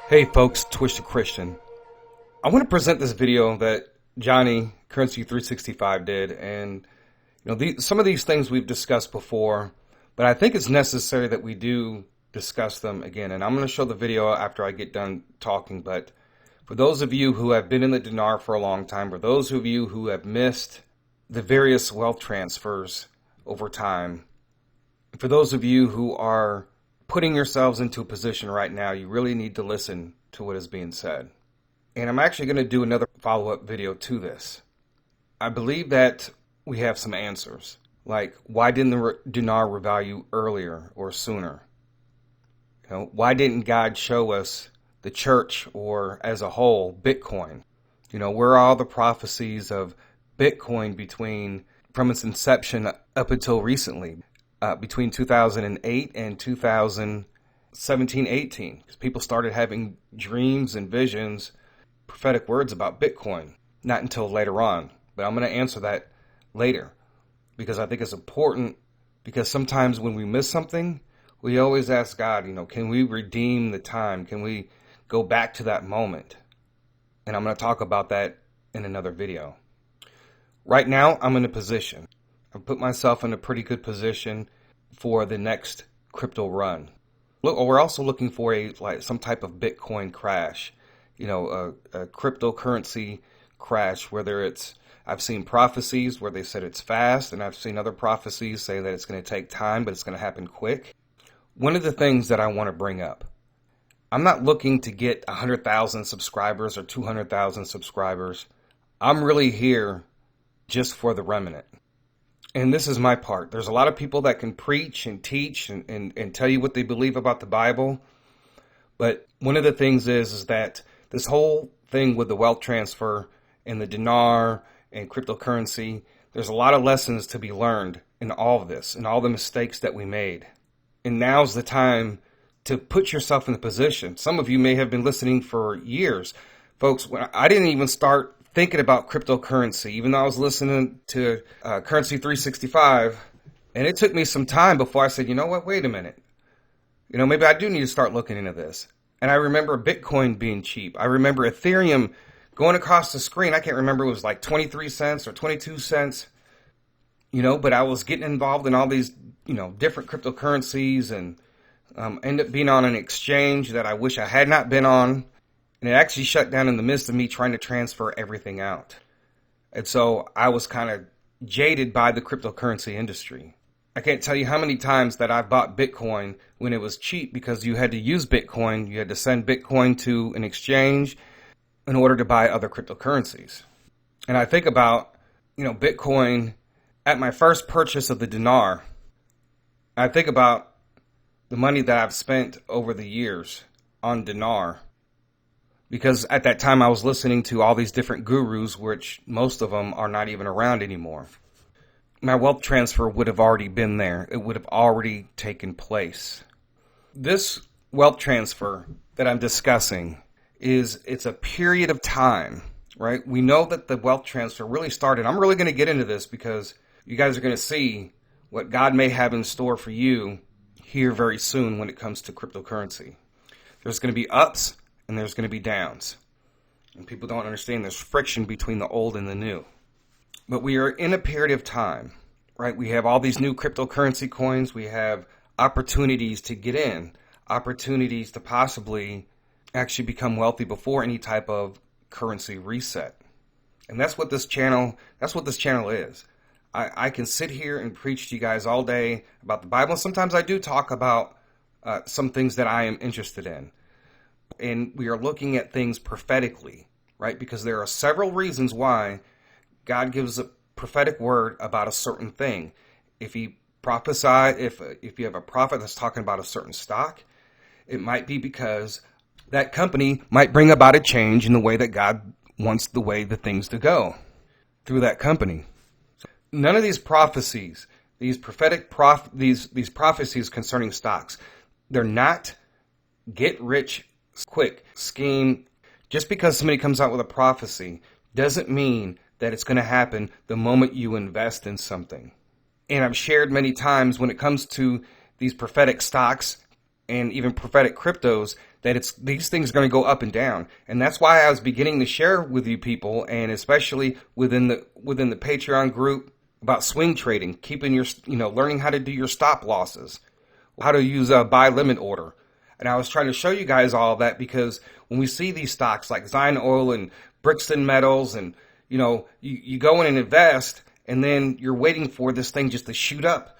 Hey folks, Twitch the Christian. I want to present this video that Johnny Currency 365 did, and some of these things we've discussed before, but I think it's necessary that we do discuss them again. And I'm going to show the video after I get done talking. But for those of you who have been in the Dinar for a long time, for those of you who have missed the various wealth transfers over time, for those of you who are putting yourselves into a position right now, you really need to listen to what is being said. And I'm actually going to do another follow-up video to this. I believe that we have some answers, like why didn't the dinar revalue earlier or sooner? Why didn't God show us the church or as a whole Bitcoin? Where are all the prophecies of Bitcoin from its inception up until recently? Between 2008 and 2017-18, because people started having dreams and visions, prophetic words about Bitcoin. Not until later on, but I'm going to answer that later, because I think it's important, because sometimes when we miss something, we always ask God, can we redeem the time? Can we go back to that moment? And I'm going to talk about that in another video. Right now, I'm in a position. I've put myself in a pretty good position for the next crypto run. We're also looking for some type of Bitcoin crash, a cryptocurrency crash, I've seen prophecies where they said it's fast, and I've seen other prophecies say that it's going to take time, but it's going to happen quick. One of the things that I want to bring up, I'm not looking to get 100,000 subscribers or 200,000 subscribers. I'm really here just for the remnant. And this is my part. There's a lot of people that can preach and teach and tell you what they believe about the Bible. But one of the things is that this whole thing with the wealth transfer and the dinar and cryptocurrency, there's a lot of lessons to be learned in all of this and all the mistakes that we made. And now's the time to put yourself in the position. Some of you may have been listening for years. Folks, when I didn't even start thinking about cryptocurrency, even though I was listening to Currency 365, and it took me some time before I said, you know what, wait a minute. Maybe I do need to start looking into this. And I remember Bitcoin being cheap. I remember Ethereum going across the screen. I can't remember, it was like 23 cents or 22 cents, but I was getting involved in all these, different cryptocurrencies and ended up being on an exchange that I wish I had not been on. And it actually shut down in the midst of me trying to transfer everything out. And so I was kind of jaded by the cryptocurrency industry. I can't tell you how many times that I bought Bitcoin when it was cheap, because you had to use Bitcoin. You had to send Bitcoin to an exchange in order to buy other cryptocurrencies. And I think about, Bitcoin at my first purchase of the dinar. I think about the money that I've spent over the years on dinar. Because at that time I was listening to all these different gurus, which most of them are not even around anymore. My wealth transfer would have already been there. It would have already taken place. This wealth transfer that I'm discussing it's a period of time, right? We know that the wealth transfer really started. I'm really going to get into this because you guys are going to see what God may have in store for you here very soon when it comes to cryptocurrency. There's going to be ups and there's going to be downs. And people don't understand there's friction between the old and the new. But we are in a period of time, right? We have all these new cryptocurrency coins. We have opportunities to get in, opportunities to possibly actually become wealthy before any type of currency reset. And that's what this channel is. I can sit here and preach to you guys all day about the Bible. Sometimes I do talk about some things that I am interested in. And we are looking at things prophetically, right? Because there are several reasons why God gives a prophetic word about a certain thing. If he if you have a prophet that's talking about a certain stock, it might be because that company might bring about a change in the way that God wants the things to go through that company. So none of these prophecies, these these prophecies concerning stocks, they're not get rich quick scheme. Just because somebody comes out with a prophecy doesn't mean that it's going to happen the moment you invest in something. And I've shared many times when it comes to these prophetic stocks and even prophetic cryptos, that these things are going to go up and down. And that's why I was beginning to share with you people, and especially within the Patreon group, about swing trading, keeping your, learning how to do your stop losses, how to use a buy limit order. And I was trying to show you guys all of that, because when we see these stocks like Zion Oil and Brixton Metals, and you go in and invest, and then you're waiting for this thing just to shoot up.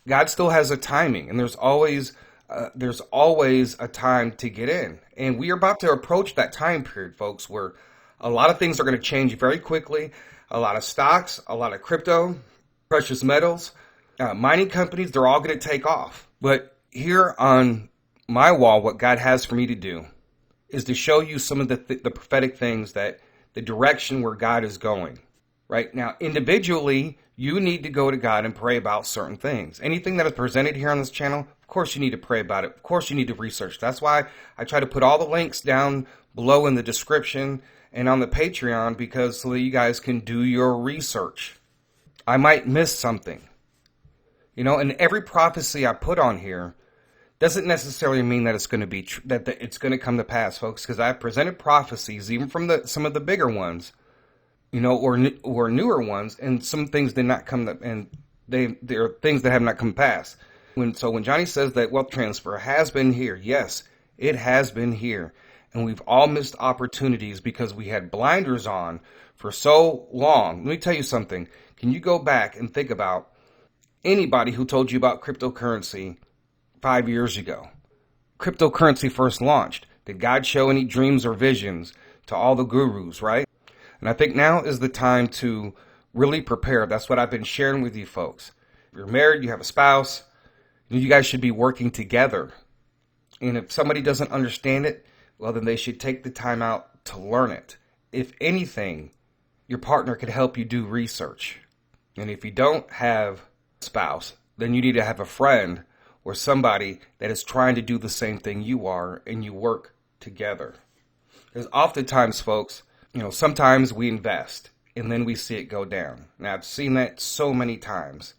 God still has a timing, and there's always a time to get in. And we are about to approach that time period, folks, where a lot of things are going to change very quickly. A lot of stocks, a lot of crypto, precious metals, mining companies, they're all going to take off. But here on my wall, what God has for me to do is to show you some of the prophetic things, that the direction where God is going. Right now, individually, you need to go to God and pray about certain things. Anything that is presented here on this channel, of course you need to pray about it. Of course you need to research. That's why I try to put all the links down below in the description and on the Patreon, because so that you guys can do your research. I might miss something. And every prophecy I put on here doesn't necessarily mean that it's going to be that it's going to come to pass, folks, because I've presented prophecies even from some of the bigger ones, or newer ones, and some things did not come to, and there are things that have not come to pass. When Johnny says that wealth transfer has been here, yes, it has been here. And we've all missed opportunities because we had blinders on for so long. Let me tell you something. Can you go back and think about anybody who told you about cryptocurrency 5 years ago? Cryptocurrency first launched. Did God show any dreams or visions to all the gurus, right? And I think now is the time to really prepare. That's what I've been sharing with you folks. If you're married, you have a spouse, you guys should be working together. And if somebody doesn't understand it, well, then they should take the time out to learn it. If anything, your partner could help you do research. And if you don't have a spouse, then you need to have a friend or somebody that is trying to do the same thing you are, and you work together. Because oftentimes, folks, sometimes we invest and then we see it go down. Now, I've seen that so many times.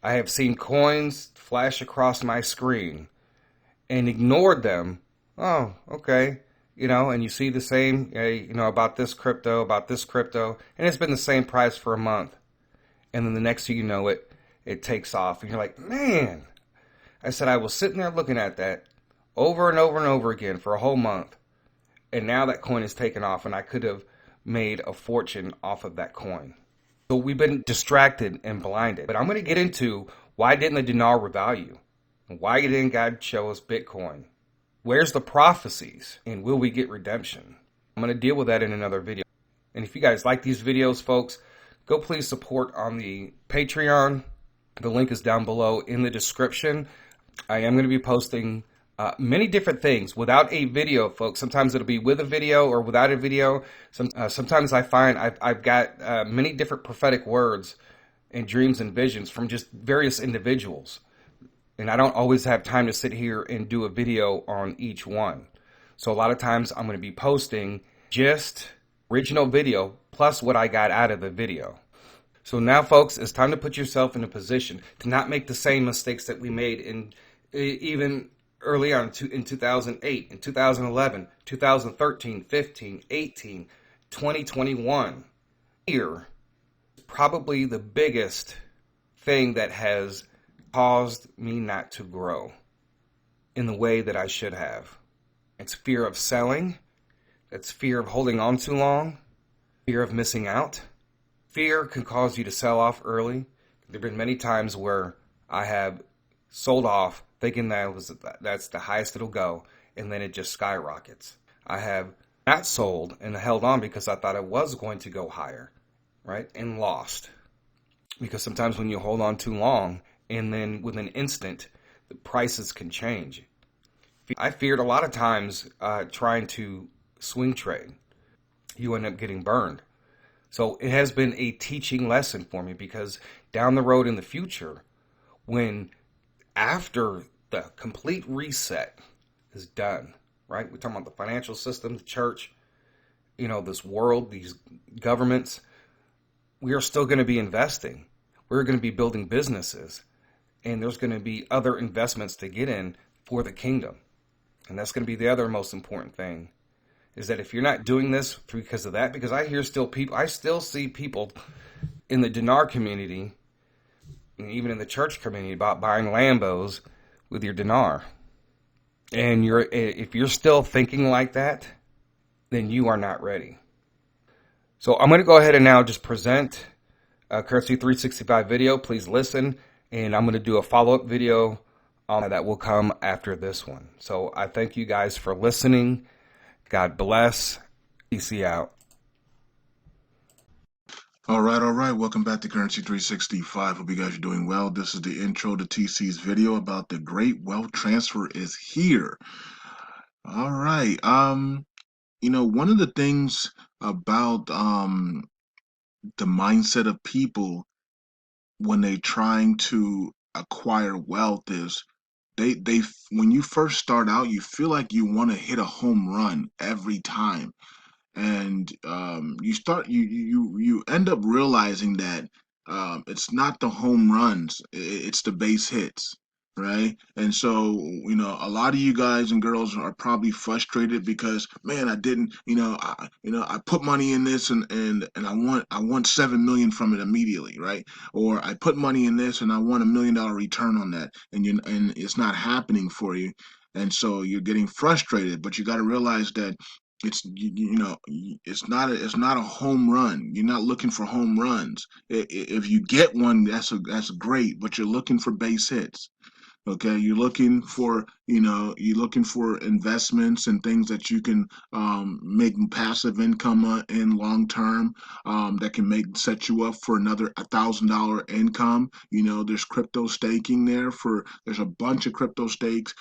I have seen coins flash across my screen and ignored them. Oh, okay. And you see the same, about this crypto, and it's been the same price for a month. And then the next thing you know, it takes off. And you're like, man, I said I was sitting there looking at that over and over and over again for a whole month. And now that coin is taken off, and I could have made a fortune off of that coin. So we've been distracted and blinded. But I'm going to get into why didn't the dinar revalue? Why didn't God show us Bitcoin? Where's the prophecies? And will we get redemption? I'm going to deal with that in another video. And if you guys like these videos, folks, go please support on the Patreon. The link is down below in the description. I am going to be posting many different things without a video, folks. Sometimes it'll be with a video or without a video. Sometimes I find I've got many different prophetic words and dreams and visions from just various individuals. And I don't always have time to sit here and do a video on each one. So a lot of times I'm going to be posting just original video plus what I got out of the video. So now, folks, it's time to put yourself in a position to not make the same mistakes that we made in even early on in 2008, in 2011, 2013, 15, 18, 2021. Here, probably the biggest thing that has caused me not to grow in the way that I should have. It's fear of selling. It's fear of holding on too long. Fear of missing out. Fear can cause you to sell off early. There have been many times where I have sold off thinking that's the highest it'll go, and then it just skyrockets. I have not sold and held on because I thought it was going to go higher, right? And lost. Because sometimes when you hold on too long, and then with an instant, the prices can change. I feared a lot of times trying to swing trade. You end up getting burned. So it has been a teaching lesson for me, because down the road in the future, when after the complete reset is done, right? We're talking about the financial system, the church, this world, these governments. We are still going to be investing. We're going to be building businesses. And there's going to be other investments to get in for the kingdom. And that's going to be the other most important thing, is that if you're not doing this because of that, because I still see people in the Dinar community, and even in the church community, about buying Lambos with your Dinar. And if you're still thinking like that, then you are not ready. So I'm going to go ahead and now just present a Currency 365 video. Please listen, and I'm going to do a follow-up video that will come after this one. So I thank you guys for listening. God bless. Peace out. All right. Welcome back to Currency 365. Hope you guys are doing well. This is the intro to TC's video about the Great Wealth Transfer is here. All right. One of the things about the mindset of people when they trying to acquire wealth is they when you first start out, you feel like you want to hit a home run every time. And you end up realizing that it's not the home runs, it's the base hits, right? And so a lot of you guys and girls are probably frustrated because, man, I didn't, I put money in this, and I want 7 million from it immediately, right? Or I put money in this and I want $1 million return on that, and it's not happening for you. And so you're getting frustrated, but you got to realize that it's not a home run. You're not looking for home runs. If you get one, that's great, but you're looking for base hits. Okay, you're looking for investments and things that you can make passive income in long term, that can make set you up for another $1,000 income. There's crypto staking there's a bunch of crypto stakes,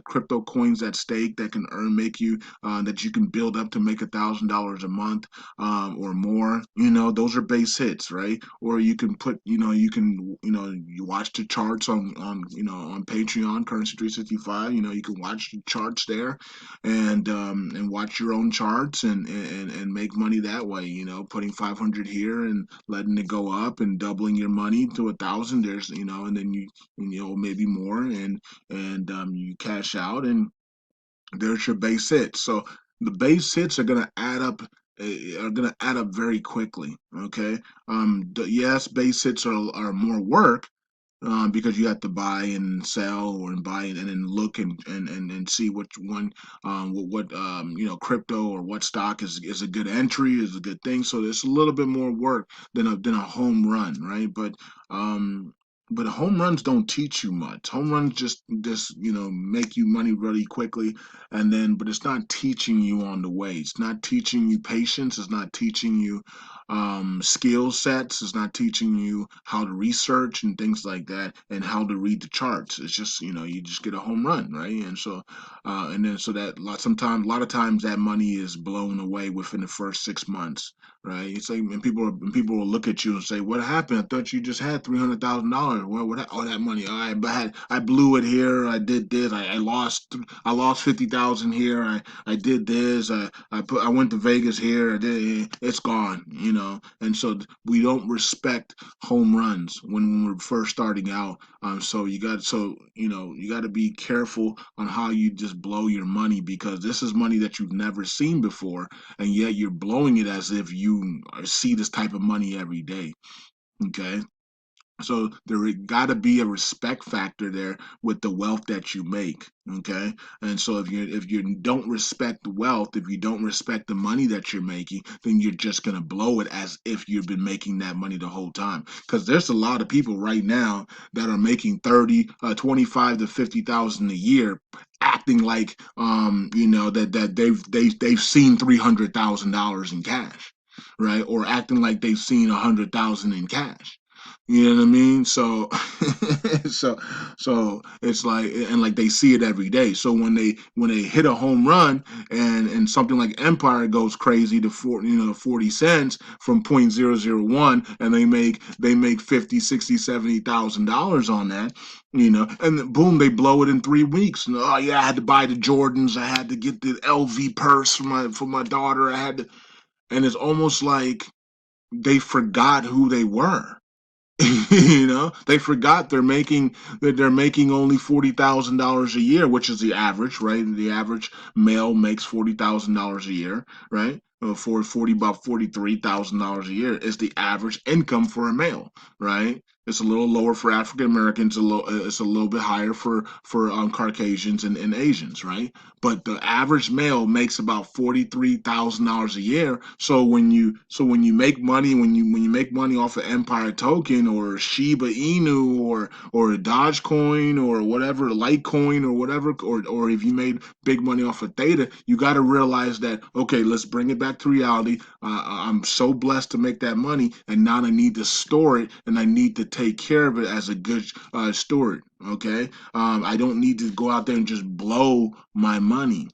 crypto coins at stake that can make you that you can build up to make $1,000 a month, or more. Those are base hits, right? Or you can you watch the charts on Patreon, Currency 365. You can watch the charts there, and watch your own charts, and make money that way. Putting 500 here and letting it go up and doubling your money to 1,000. And then maybe more, and you cash out, and there's your base hits. So the base hits are gonna add up. Are gonna add up very quickly. Okay. Yes, base hits are more work, because you have to buy and sell, or buy and then look and see which one, crypto or what stock is a good entry, is a good thing. So it's a little bit more work than a home run, right? But home runs don't teach you much. Home runs just make you money really quickly, but it's not teaching you on the way. It's not teaching you patience. It's not teaching you skill sets. It's not teaching you how to research and things like that, and how to read the charts. It's just you just get a home run, right? And so and then so that a lot of times that money is blown away within the first 6 months, right? It's like, and people will look at you and say, "What happened? I thought you just had $300,000. All that money? I blew it here. I did this. I lost 50,000 here. I did this. I went to Vegas here. It's gone, And so we don't respect home runs when we're first starting out. You got to be careful on how you just blow your money, because this is money that you've never seen before, and yet you're blowing it as if you see this type of money every day. Okay. So there got to be a respect factor there with the wealth that you make. Okay. And so if you don't respect the wealth, if you don't respect the money that you're making, then you're just going to blow it as if you've been making that money the whole time. Because there's a lot of people right now that are making 25 to 50,000 a year, acting like they've seen $300,000 in cash, right? Or acting like they've seen 100,000 in cash. You know what I mean? So, so, so it's like they see it every day. So when they hit a home run, and something like Empire goes crazy to 40 cents from 0.001, and they make 50, 60, $70,000 on that, and then boom, they blow it in 3 weeks. And, oh yeah, I had to buy the Jordans, I had to get the LV purse for my daughter, and it's almost like they forgot who they were. They forgot they're making only $40,000 a year, which is the average, right? The average male makes $40,000 a year, right? For 40 about $43,000 a year is the average income for a male, right? It's a little lower for African Americans, it's a little bit higher for Caucasians and Asians, right? But the average male makes about $43,000 a year. So when you make money, when you make money off of Empire Token or Shiba Inu or a Dogecoin or whatever, Litecoin or whatever, or if you made big money off of Theta, you got to realize that, okay, let's bring it back to reality. I'm so blessed to make that money, and now I need to store it, and I need to take care of it as a good steward. Okay, I don't need to go out there and just blow my money.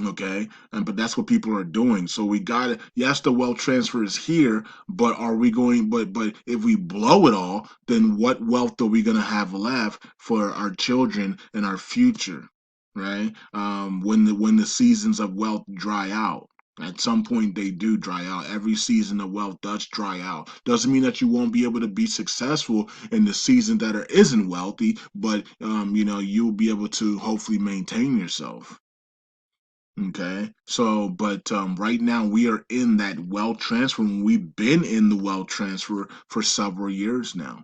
Okay, and but that's what people are doing. So we got it. Yes, the wealth transfer is here, but are we going? But if we blow it all, then what wealth are we going to have left for our children and our future? Right? When the seasons of wealth dry out. At some point, they do dry out. Every season of wealth does dry out. Doesn't mean that you won't be able to be successful in the season that isn't wealthy, but you'll be able to hopefully maintain yourself. Okay. So, but right now we are in that wealth transfer. And we've been in the wealth transfer for several years now.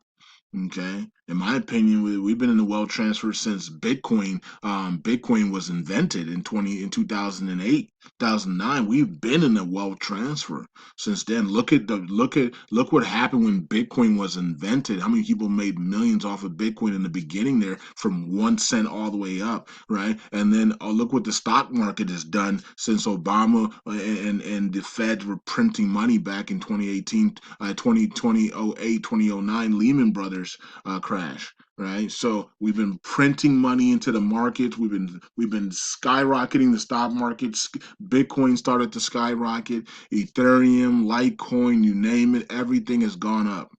Okay. In my opinion, we've been in the wealth transfer since Bitcoin. Bitcoin was invented in 2008, 2009. We've been in the wealth transfer since then. Look what happened when Bitcoin was invented. How many people made millions off of Bitcoin in the beginning there, from 1 cent all the way up, right? And then look what the stock market has done since Obama and the Fed were printing money back in 2018, 2008, 2009 Lehman Brothers crash, right? So we've been printing money into the markets. We've been skyrocketing the stock markets. Bitcoin started to skyrocket. Ethereum, Litecoin, you name it, everything has gone up.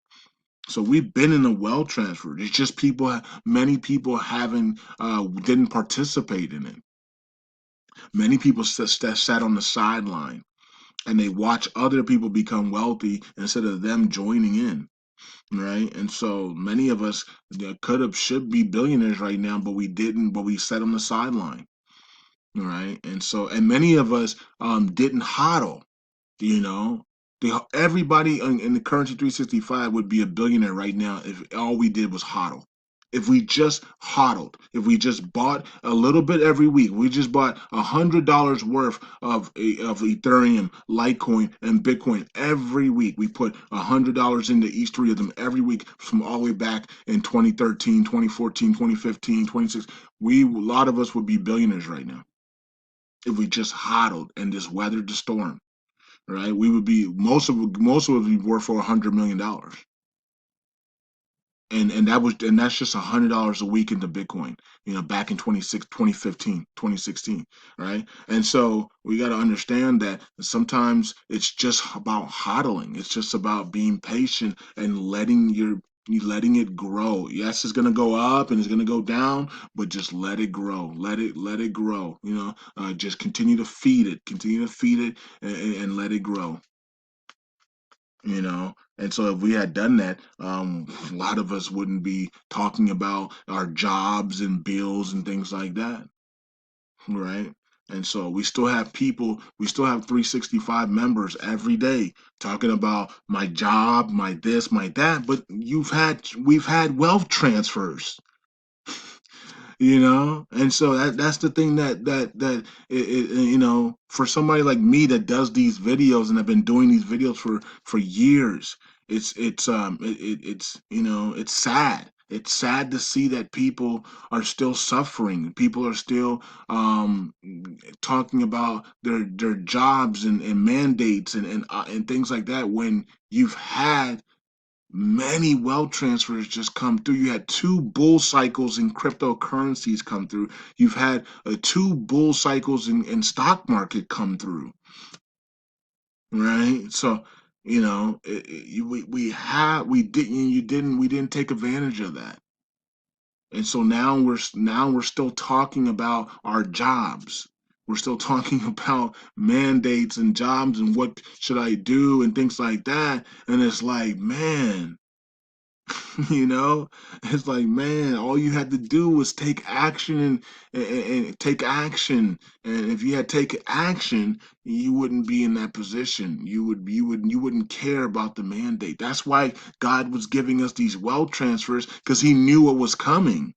So we've been in a wealth transfer. It's just many people haven't, didn't participate in it. Many people sat on the sideline and they watch other people become wealthy instead of them joining in, right? And so many of us that should be billionaires right now, but we didn't. But we sat on the sideline, right? And many of us didn't hodl. You know, everybody in the currency 365 would be a billionaire right now if all we did was hodl. If we just hodled, if we just bought a little bit every week, we just bought $100 worth of Ethereum, Litecoin, and Bitcoin every week. We put $100 into each three of them every week from all the way back in 2013, 2014, 2015, 2016. A lot of us would be billionaires right now if we just hodled and just weathered the storm, right? We would be most of it would be worth for $100 million, and that's just $100 a week into Bitcoin. Back in 2015, 2016, right? And so we got to understand that sometimes it's just about hodling. It's just about being patient and letting it grow. Yes, it's gonna go up and it's gonna go down, but just let it grow. Let it grow. Just continue to feed it, and let it grow. And so if we had done that, a lot of us wouldn't be talking about our jobs and bills and things like that, right? And so we still have 365 members every day talking about my job, my this, my that, but we've had wealth transfers. And so that's the thing that for somebody like me that does these videos and have been doing these videos for years, it's sad. It's sad to see that people are still suffering. People are still talking about their jobs and mandates and things like that, when you've had many wealth transfers just come through. You had two bull cycles in cryptocurrencies come through. You've had two bull cycles in stock market come through, right? So we didn't take advantage of that. And so now we're still talking about our jobs. We're still talking about mandates and jobs and what should I do and things like that. And it's like, man, You know, it's like, man, all you had to do was take action and take action. And if you had taken action, you wouldn't be in that position. You wouldn't care about the mandate. That's why God was giving us these wealth transfers, because he knew what was coming.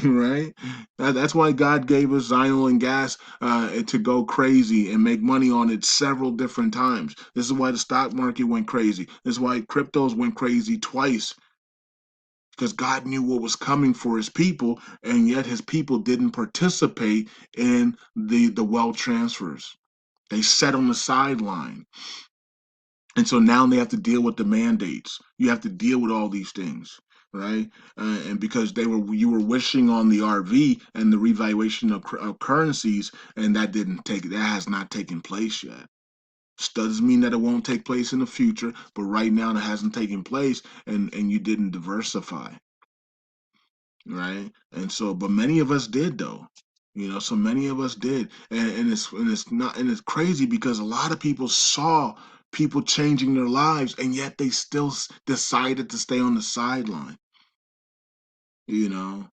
Right? That's why God gave us Zion oil and gas to go crazy and make money on it several different times. This is why the stock market went crazy. This is why cryptos went crazy twice, because God knew what was coming for his people, and yet his people didn't participate in the wealth transfers. They sat on the sideline. And so now they have to deal with the mandates. You have to deal with all these things, right? And because you were wishing on the RV and the revaluation of currencies, and that has not taken place yet. Doesn't mean that it won't take place in the future, but right now it hasn't taken place, and you didn't diversify, right? And so, but many of us did though, so many of us did, and it's crazy because a lot of people saw people changing their lives, and yet they still decided to stay on the sideline, you know.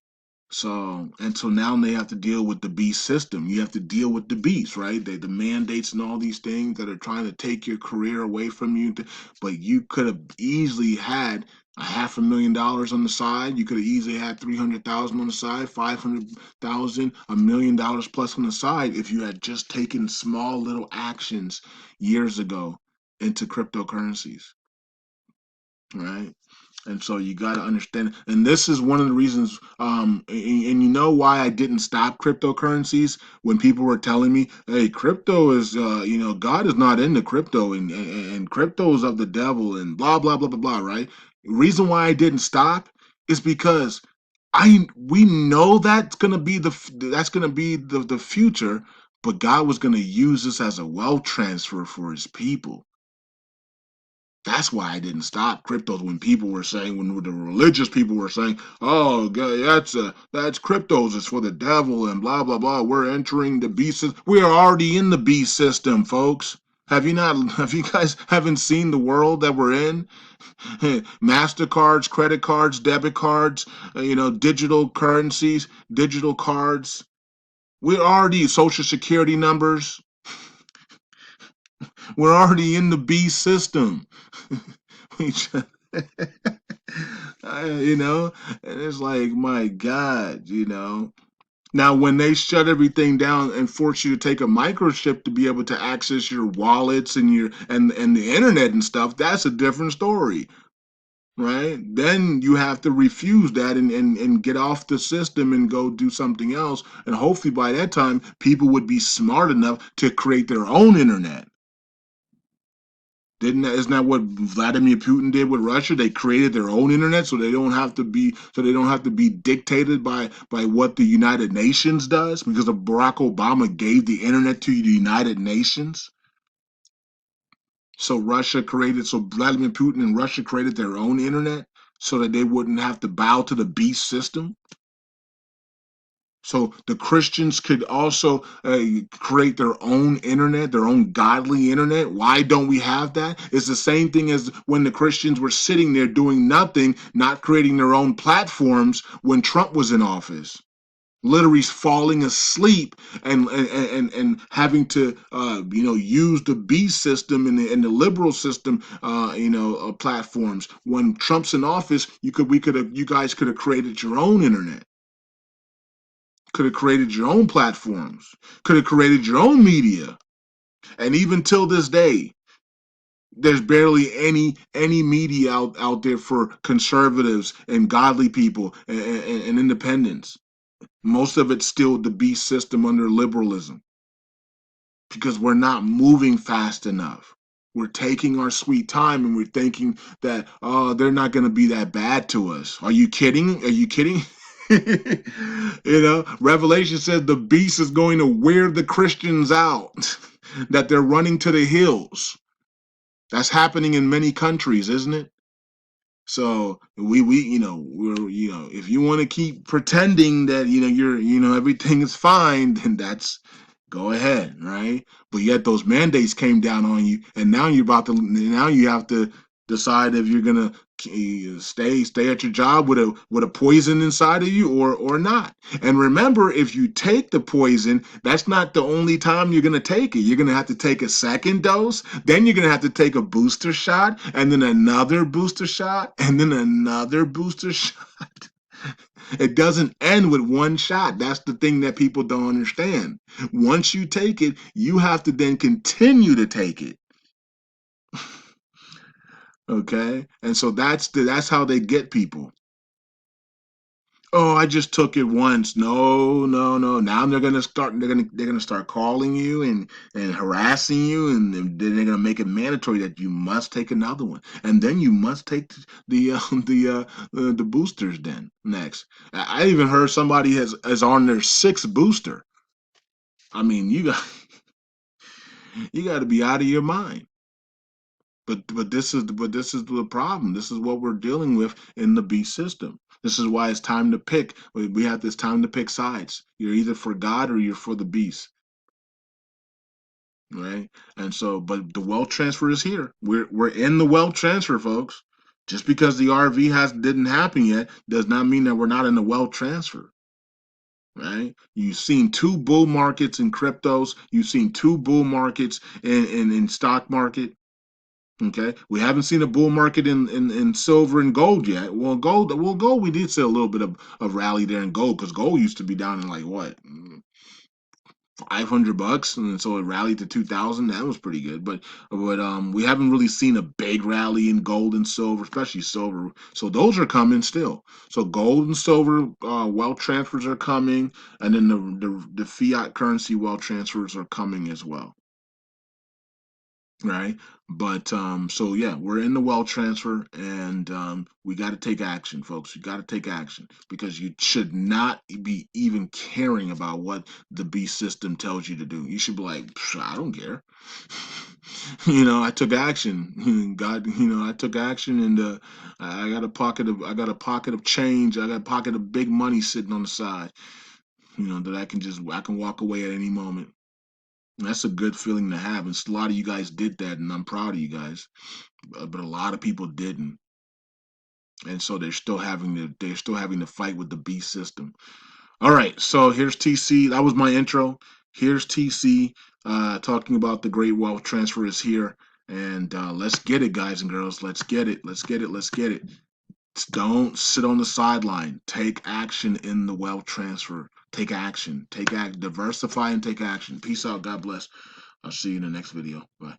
So now they have to deal with the beast system. You have to deal with the beast, right? The mandates and all these things that are trying to take your career away from you. But you could have easily had a $500,000 on the side. You could have easily had 300,000 on the side, 500,000, $1 million plus on the side if you had just taken small little actions years ago into cryptocurrencies, right? And so you got to understand, and this is one of the reasons, and you know why I didn't stop cryptocurrencies when people were telling me, hey, crypto is, God is not into crypto, and crypto is of the devil, and blah blah blah blah blah, right? Reason why I didn't stop is because we know that's gonna be the future, but God was gonna use this as a wealth transfer for his people. That's why I didn't stop cryptos when people were saying, when the religious people were saying, "Oh, that's cryptos, it's for the devil," and blah blah blah. We're entering the beast system. We are already in the beast system, folks. Have you not? Have you guys haven't seen the world that we're in? Mastercards, credit cards, debit cards, digital currencies, digital cards. We're already social security numbers. We're already in the beast system. We just, and it's like, my God, Now, when they shut everything down and force you to take a microchip to be able to access your wallets and and the internet and stuff, that's a different story, right? Then you have to refuse that and get off the system and go do something else. And hopefully by that time, people would be smart enough to create their own internet. Isn't that what Vladimir Putin did with Russia? They created their own internet so they don't have to be dictated by what the United Nations does, because of Barack Obama gave the internet to the United Nations. So Vladimir Putin and Russia created their own internet so that they wouldn't have to bow to the beast system. So the Christians could also create their own internet, their own godly internet. Why don't we have that? It's the same thing as when the Christians were sitting there doing nothing, not creating their own platforms when Trump was in office. Literally falling asleep and having to use the B system and the liberal system platforms. When Trump's in office, you guys could have created your own internet, could have created your own platforms, could have created your own media. And even till this day, there's barely any media out there for conservatives and godly people and independents. Most of it's still the beast system under liberalism, because we're not moving fast enough. We're taking our sweet time, and we're thinking that, oh, they're not going to be that bad to us. Are you kidding? Are you kidding? Revelation says the beast is going to wear the Christians out, that they're running to the hills. That's happening in many countries, isn't it? So if you want to keep pretending that everything is fine, then that's go ahead, right? But yet those mandates came down on you, and now you have to Decide if you're gonna stay at your job with a poison inside of you or not. And remember, if you take the poison, that's not the only time you're gonna take it. You're gonna have to take a second dose, then you're gonna have to take a booster shot, and then another booster shot, and then another booster shot. It doesn't end with one shot. That's the thing that people don't understand. Once you take it, you have to then continue to take it. Okay? And so that's how they get people. Oh, I just took it once. No, no, no. Now they're gonna start calling you and harassing you, and then they're gonna make it mandatory that you must take another one, and then you must take the boosters. Then next, I even heard somebody is on their sixth booster. I mean, you got to be out of your mind. But this is the problem. This is what we're dealing with in the beast system. This is why it's time to pick. We have this time to pick sides. You're either for God or you're for the beast, right? And so, but the wealth transfer is here. We're in the wealth transfer, folks. Just because the RV has didn't happen yet does not mean that we're not in the wealth transfer, right? You've seen two bull markets in cryptos. You've seen two bull markets in stock market. Okay, we haven't seen a bull market in silver and gold yet. Gold, we did see a little bit of rally there in gold because gold used to be down in like what, $500, and so it rallied to 2,000. That was pretty good, but we haven't really seen a big rally in gold and silver, especially silver. So those are coming still. So gold and silver wealth transfers are coming, and then the fiat currency wealth transfers are coming as well. Right. But so yeah, we're in the wealth transfer, and we got to take action, folks. You got to take action because you should not be even caring about what the beast system tells you to do. You should be like, I don't care. I took action. God, I took action, and I got a pocket of change. I got a pocket of big money sitting on the side. That I can walk away at any moment. That's a good feeling to have. And a lot of you guys did that, and I'm proud of you guys. But a lot of people didn't, and so they're still having to fight with the beast system. All right, so here's TC. That was my intro. Here's TC talking about the great wealth transfer is here, and let's get it, guys and girls. Let's get it. Let's get it. Let's get it. Don't sit on the sideline. Take action in the wealth transfer. Take action. Diversify and take action. Peace out. God bless. I'll see you in the next video. Bye.